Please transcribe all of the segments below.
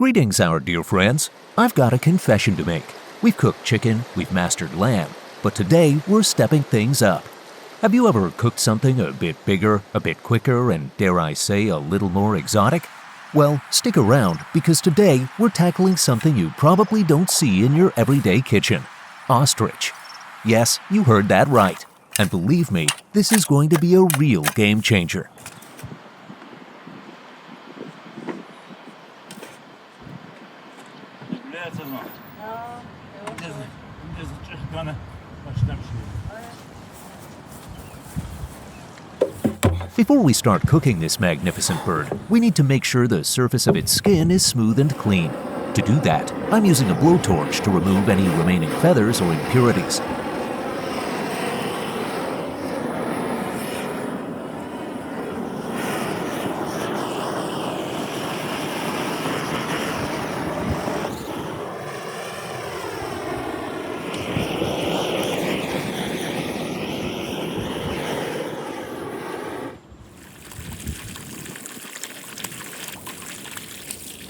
Greetings, our dear friends. I've got a confession to make. We've cooked chicken, we've mastered lamb, but today we're stepping things up. Have you ever cooked something a bit bigger, a bit quicker, and dare I say, a little more exotic? Well, stick around, because today we're tackling something you probably don't see in your everyday kitchen. Ostrich. Yes, you heard that right. And believe me, this is going to be a real game changer. Before we start cooking this magnificent bird, we need to make sure the surface of its skin is smooth and clean. To do that, I'm using a blowtorch to remove any remaining feathers or impurities.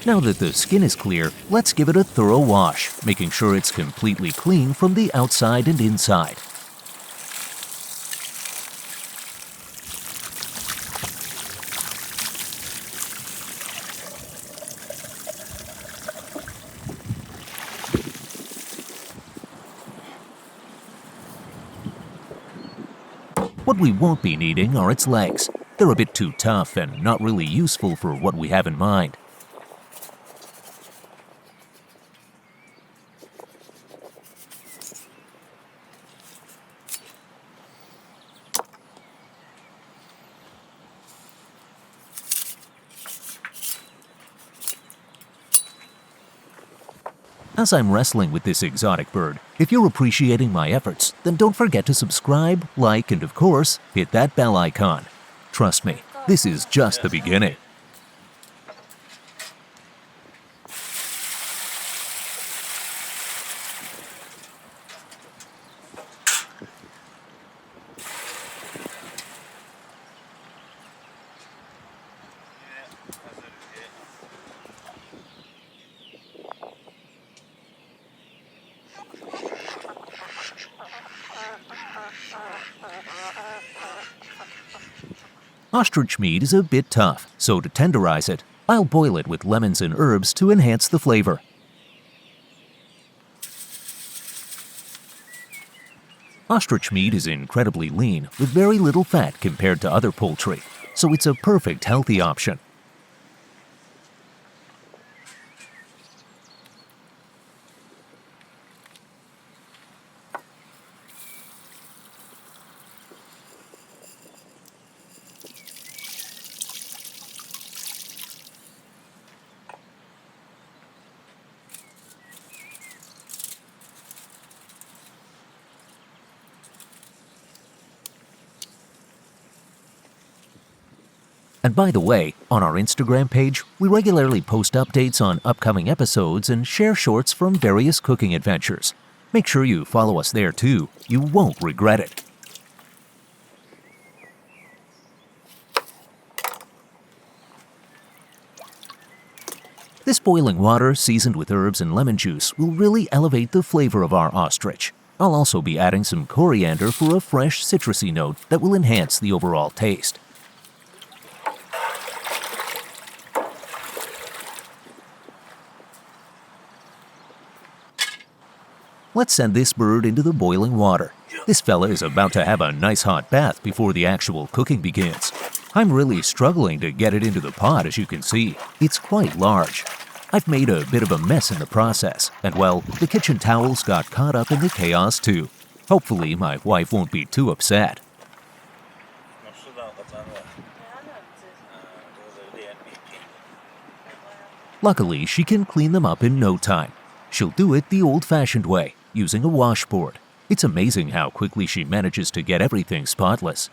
Now that the skin is clear, let's give it a thorough wash, making sure it's completely clean from the outside and inside. What we won't be needing are its legs. They're a bit too tough and not really useful for what we have in mind. As I'm wrestling with this exotic bird, if you're appreciating my efforts, then don't forget to subscribe, like, and of course, hit that bell icon. Trust me, this is just the beginning. Ostrich meat is a bit tough, so to tenderize it, I'll boil it with lemons and herbs to enhance the flavor. Ostrich meat is incredibly lean, with very little fat compared to other poultry, so it's a perfect healthy option. And by the way, on our Instagram page, we regularly post updates on upcoming episodes and share shorts from various cooking adventures. Make sure you follow us there too. You won't regret it. This boiling water, seasoned with herbs and lemon juice, will really elevate the flavor of our ostrich. I'll also be adding some coriander for a fresh citrusy note that will enhance the overall taste. Let's send this bird into the boiling water. This fella is about to have a nice hot bath before the actual cooking begins. I'm really struggling to get it into the pot, as you can see. It's quite large. I've made a bit of a mess in the process, and well, the kitchen towels got caught up in the chaos too. Hopefully my wife won't be too upset. Luckily, she can clean them up in no time. She'll do it the old-fashioned way, using a washboard. It's amazing how quickly she manages to get everything spotless.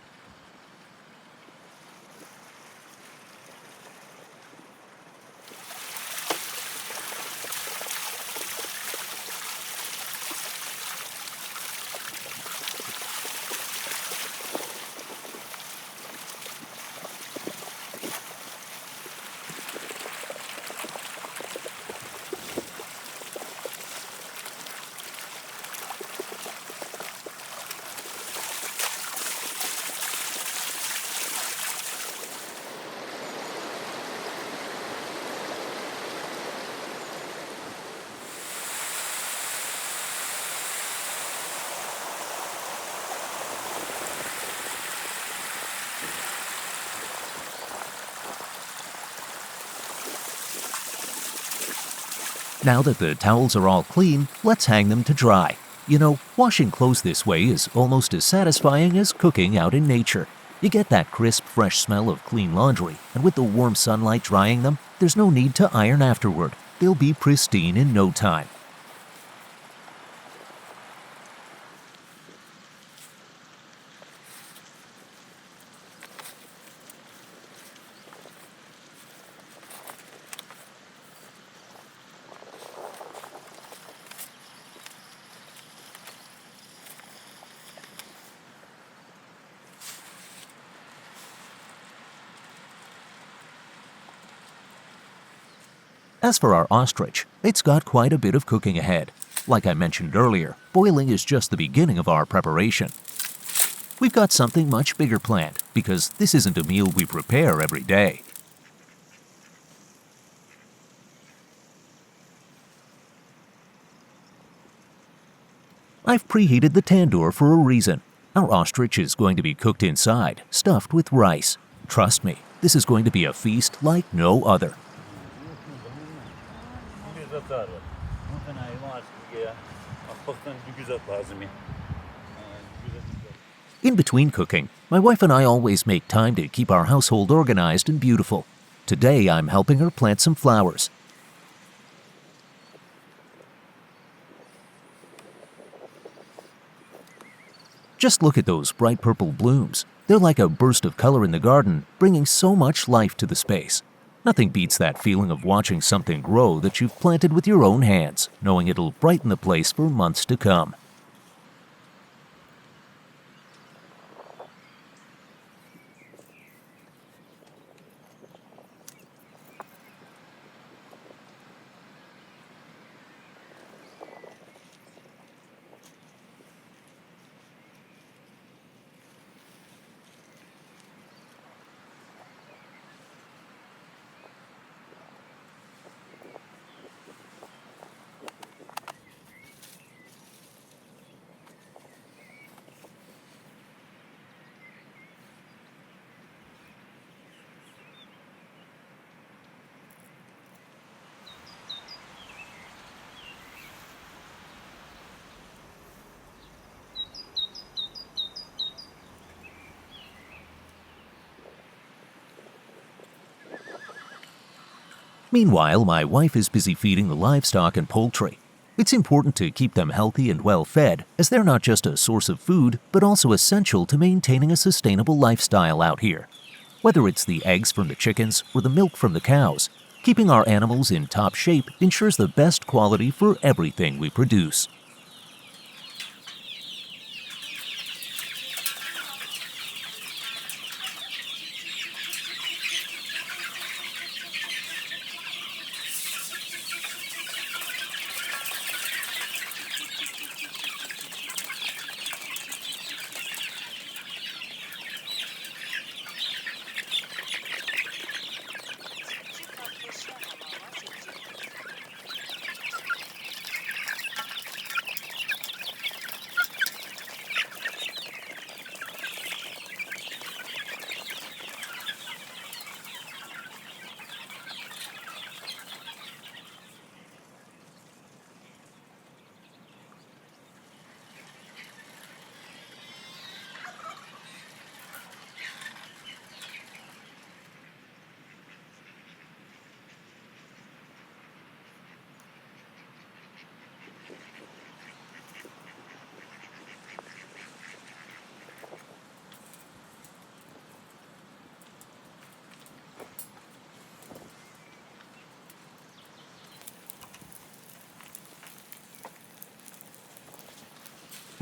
Now that the towels are all clean, let's hang them to dry. You know, washing clothes this way is almost as satisfying as cooking out in nature. You get that crisp, fresh smell of clean laundry, and with the warm sunlight drying them, there's no need to iron afterward. They'll be pristine in no time. As for our ostrich, it's got quite a bit of cooking ahead. Like I mentioned earlier, boiling is just the beginning of our preparation. We've got something much bigger planned, because this isn't a meal we prepare every day. I've preheated the tandoor for a reason. Our ostrich is going to be cooked inside, stuffed with rice. Trust me, this is going to be a feast like no other. In between cooking, my wife and I always make time to keep our household organized and beautiful. Today, I'm helping her plant some flowers. Just look at those bright purple blooms. They're like a burst of color in the garden, bringing so much life to the space. Nothing beats that feeling of watching something grow that you've planted with your own hands, knowing it'll brighten the place for months to come. Meanwhile, my wife is busy feeding the livestock and poultry. It's important to keep them healthy and well fed, as they're not just a source of food, but also essential to maintaining a sustainable lifestyle out here. Whether it's the eggs from the chickens or the milk from the cows, keeping our animals in top shape ensures the best quality for everything we produce.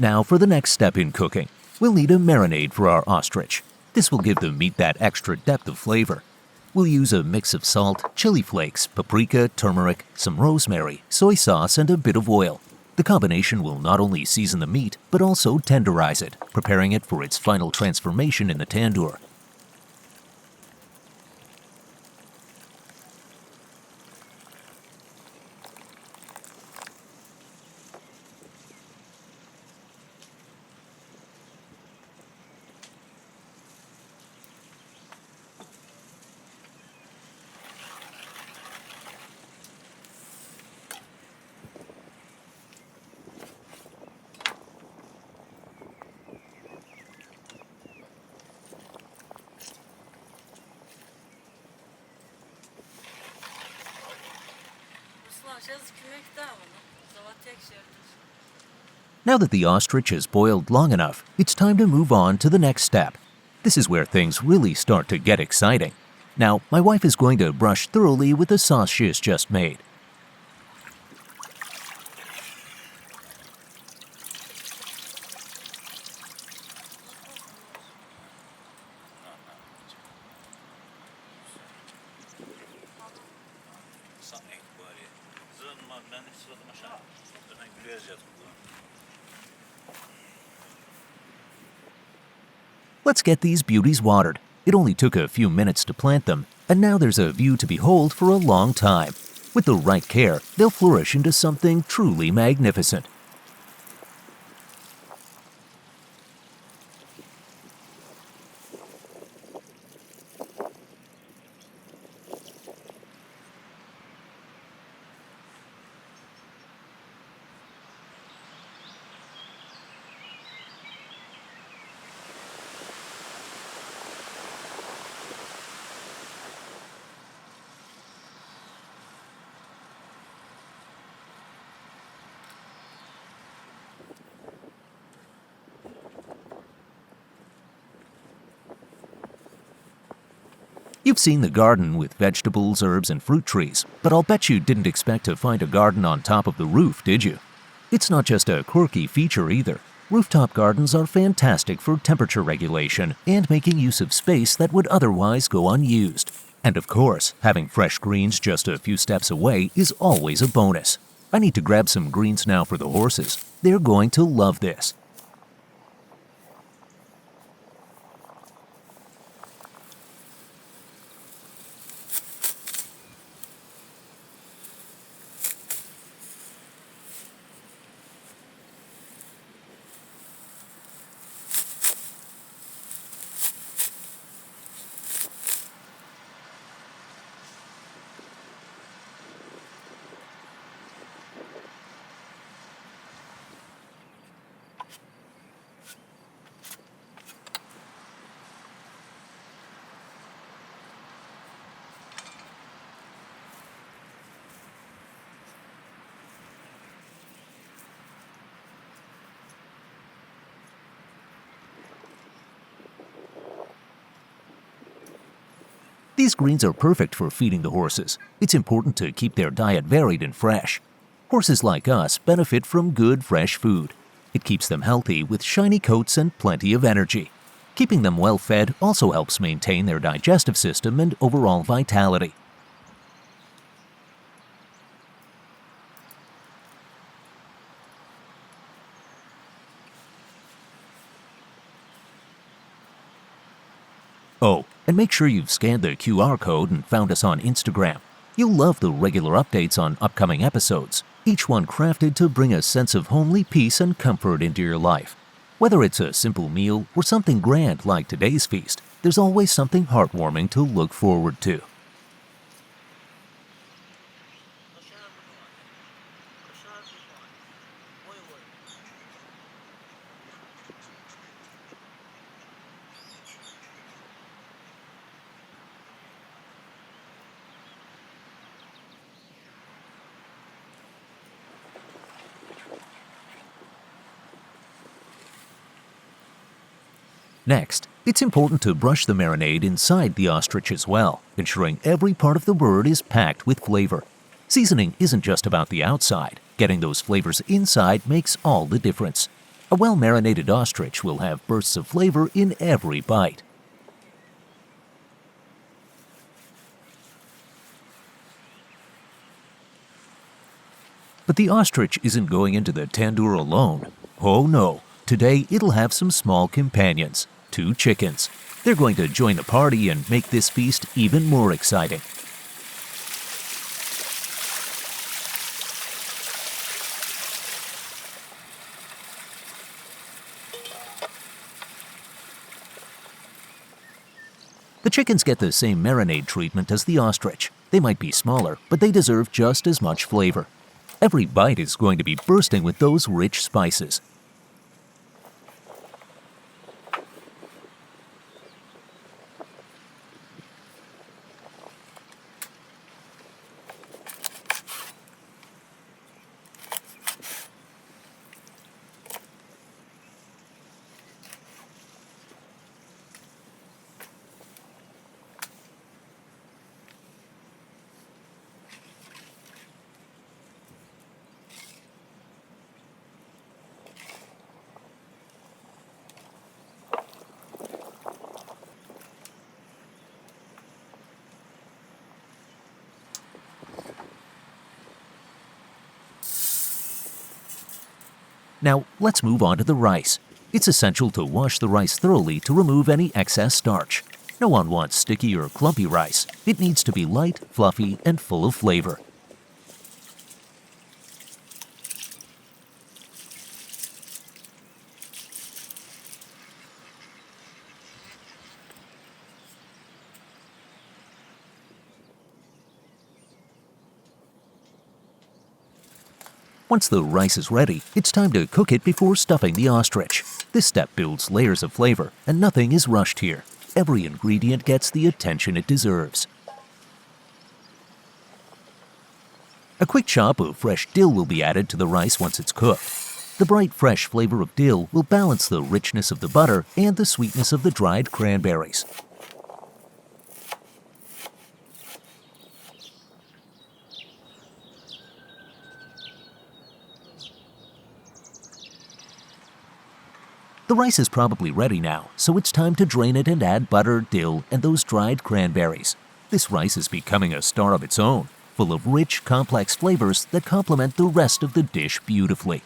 Now for the next step in cooking. We'll need a marinade for our ostrich. This will give the meat that extra depth of flavor. We'll use a mix of salt, chili flakes, paprika, turmeric, some rosemary, soy sauce, and a bit of oil. The combination will not only season the meat, but also tenderize it, preparing it for its final transformation in the tandoor. Now that the ostrich is boiled long enough, it's time to move on to the next step. This is where things really start to get exciting. Now, my wife is going to brush thoroughly with the sauce she has just made. Let's get these beauties watered. It only took a few minutes to plant them, and now there's a view to behold for a long time. With the right care, they'll flourish into something truly magnificent. You've seen the garden with vegetables, herbs, and fruit trees, but I'll bet you didn't expect to find a garden on top of the roof, did you? It's not just a quirky feature either. Rooftop gardens are fantastic for temperature regulation and making use of space that would otherwise go unused. And of course, having fresh greens just a few steps away is always a bonus. I need to grab some greens now for the horses. They're going to love this. These greens are perfect for feeding the horses. It's important to keep their diet varied and fresh. Horses like us benefit from good, fresh food. It keeps them healthy with shiny coats and plenty of energy. Keeping them well fed also helps maintain their digestive system and overall vitality. Oh, and make sure you've scanned the QR code and found us on Instagram. You'll love the regular updates on upcoming episodes, each one crafted to bring a sense of homely peace and comfort into your life. Whether it's a simple meal or something grand like today's feast, there's always something heartwarming to look forward to. Next, it's important to brush the marinade inside the ostrich as well, ensuring every part of the bird is packed with flavor. Seasoning isn't just about the outside. Getting those flavors inside makes all the difference. A well-marinated ostrich will have bursts of flavor in every bite. But the ostrich isn't going into the tandoor alone. Oh no, today it'll have some small companions. 2 chickens. They're going to join the party and make this feast even more exciting. The chickens get the same marinade treatment as the ostrich. They might be smaller, but they deserve just as much flavor. Every bite is going to be bursting with those rich spices. Now, let's move on to the rice. It's essential to wash the rice thoroughly to remove any excess starch. No one wants sticky or clumpy rice. It needs to be light, fluffy, and full of flavor. Once the rice is ready, it's time to cook it before stuffing the ostrich. This step builds layers of flavor, and nothing is rushed here. Every ingredient gets the attention it deserves. A quick chop of fresh dill will be added to the rice once it's cooked. The bright, fresh flavor of dill will balance the richness of the butter and the sweetness of the dried cranberries. The rice is probably ready now, so it's time to drain it and add butter, dill, and those dried cranberries. This rice is becoming a star of its own, full of rich, complex flavors that complement the rest of the dish beautifully.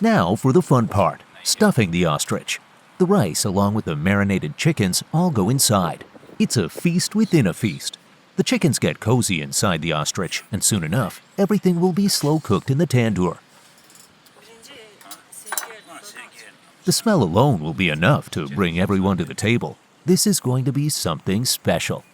Now for the fun part, stuffing the ostrich. The rice, along with the marinated chickens, all go inside. It's a feast within a feast. The chickens get cozy inside the ostrich, and soon enough, everything will be slow cooked in the tandoor. The smell alone will be enough to bring everyone to the table. This is going to be something special.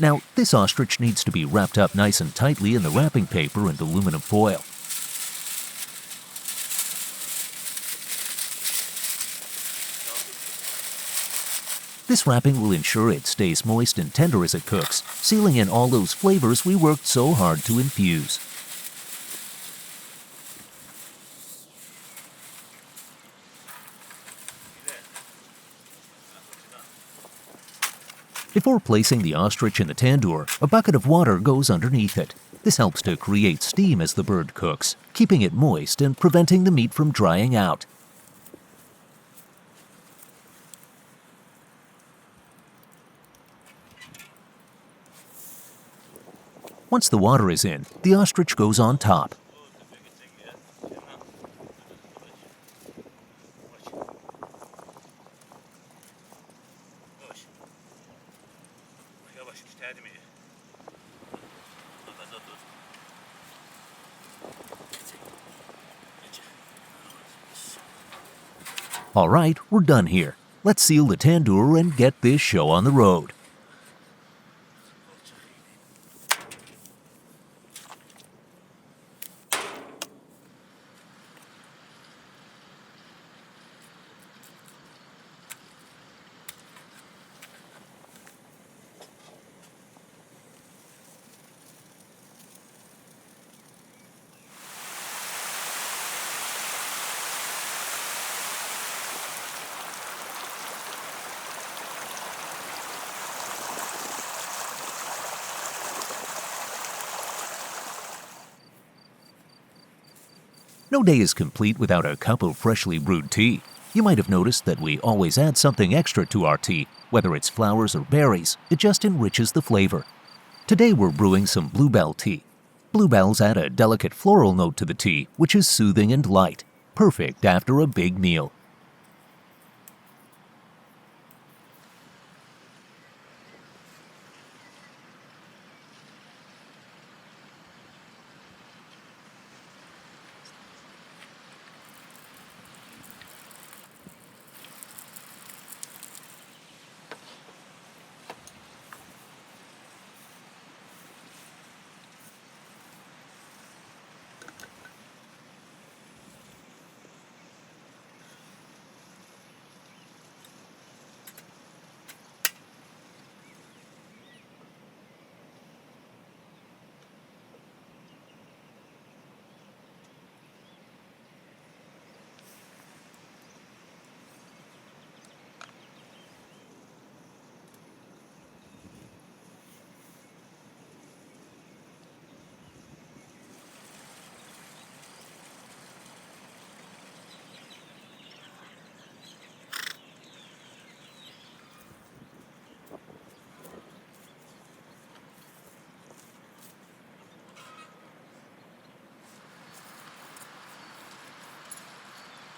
Now, this ostrich needs to be wrapped up nice and tightly in the wrapping paper and aluminum foil. This wrapping will ensure it stays moist and tender as it cooks, sealing in all those flavors we worked so hard to infuse. Before placing the ostrich in the tandoor, a bucket of water goes underneath it. This helps to create steam as the bird cooks, keeping it moist and preventing the meat from drying out. Once the water is in, the ostrich goes on top. All right, we're done here. Let's seal the tandoor and get this show on the road. No day is complete without a cup of freshly brewed tea. You might have noticed that we always add something extra to our tea, whether it's flowers or berries. It just enriches the flavor. Today we're brewing some bluebell tea. Bluebells add a delicate floral note to the tea, which is soothing and light, perfect after a big meal.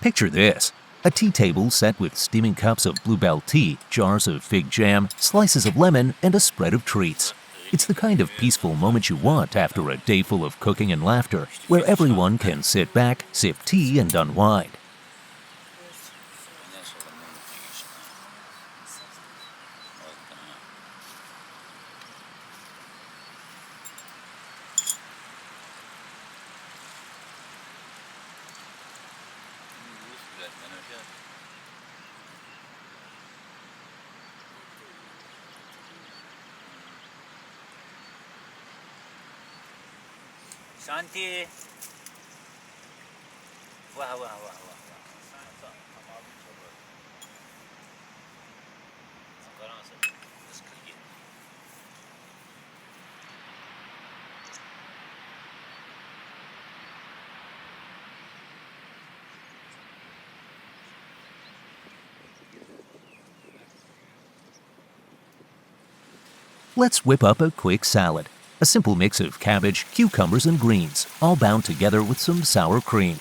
Picture this: a tea table set with steaming cups of bluebell tea, jars of fig jam, slices of lemon, and a spread of treats. It's the kind of peaceful moment you want after a day full of cooking and laughter, where everyone can sit back, sip tea, and unwind. Santi. Wah. Let's whip up a quick salad. A simple mix of cabbage, cucumbers, and greens, all bound together with some sour cream.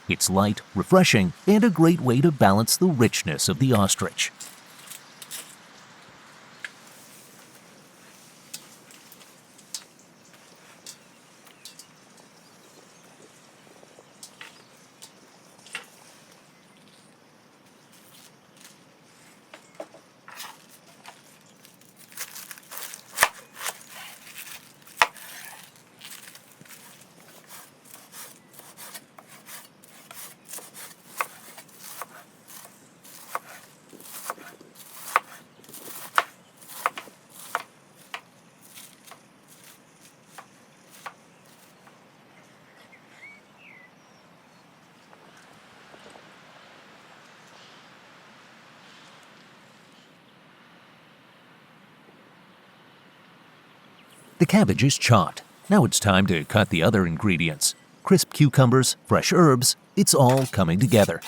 It's light, refreshing, and a great way to balance the richness of the ostrich. The cabbage is chopped. Now it's time to cut the other ingredients. Crisp cucumbers, fresh herbs, it's all coming together.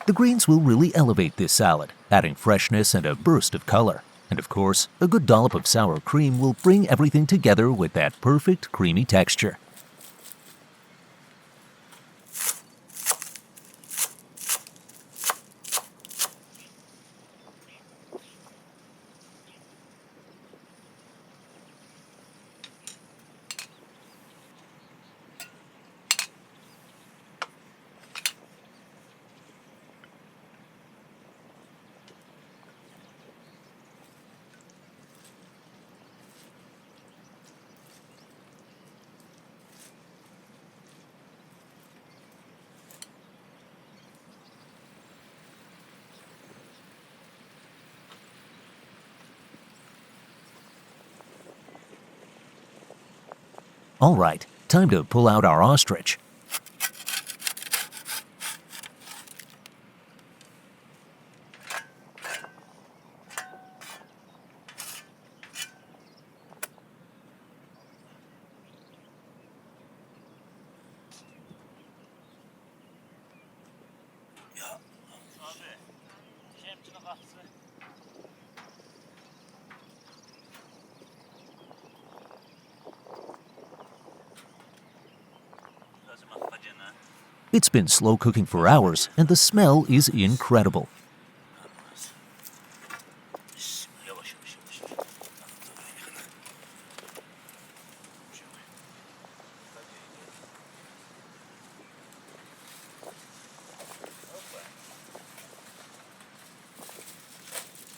The greens will really elevate this salad, adding freshness and a burst of color. And of course, a good dollop of sour cream will bring everything together with that perfect creamy texture. All right, time to pull out our ostrich. It's been slow cooking for hours, and the smell is incredible.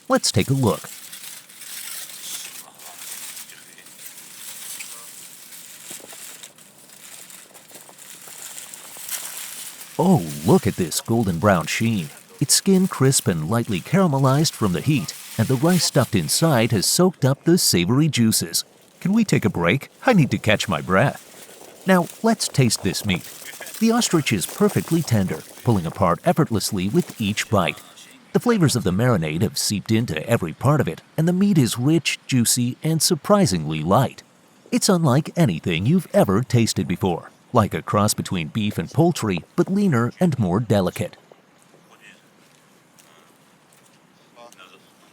Let's take a look. Oh, look at this golden brown sheen. Its skin crisp and lightly caramelized from the heat, and the rice stuffed inside has soaked up the savory juices. Can we take a break? I need to catch my breath. Now, let's taste this meat. The ostrich is perfectly tender, pulling apart effortlessly with each bite. The flavors of the marinade have seeped into every part of it, and the meat is rich, juicy, and surprisingly light. It's unlike anything you've ever tasted before, like a cross between beef and poultry, but leaner and more delicate.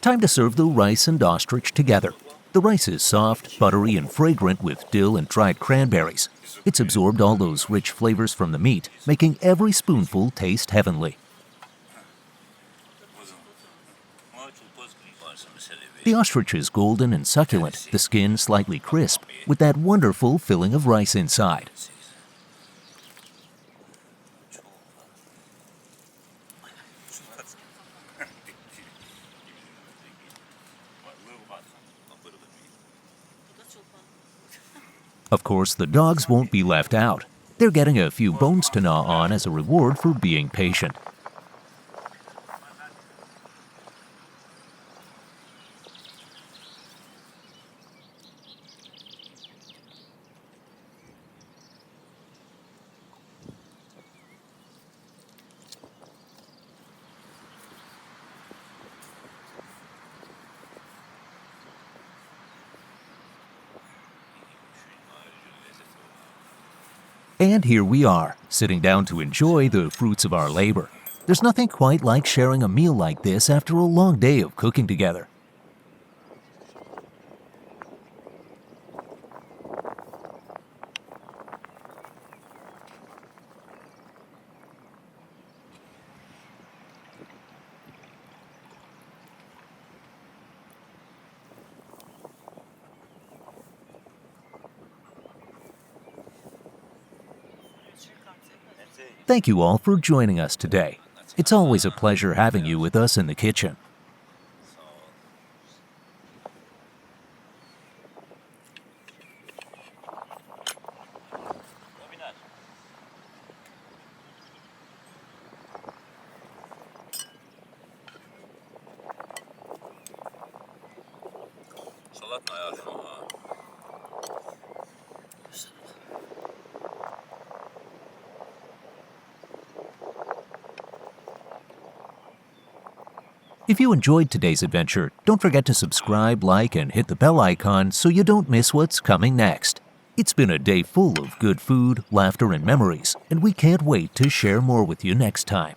Time to serve the rice and ostrich together. The rice is soft, buttery, and fragrant with dill and dried cranberries. It's absorbed all those rich flavors from the meat, making every spoonful taste heavenly. The ostrich is golden and succulent, the skin slightly crisp, with that wonderful filling of rice inside. Of course, the dogs won't be left out. They're getting a few bones to gnaw on as a reward for being patient. And here we are, sitting down to enjoy the fruits of our labor. There's nothing quite like sharing a meal like this after a long day of cooking together. Thank you all for joining us today. It's always a pleasure having you with us in the kitchen. If you enjoyed today's adventure, don't forget to subscribe, like, and hit the bell icon so you don't miss what's coming next. It's been a day full of good food, laughter, and memories, and we can't wait to share more with you next time.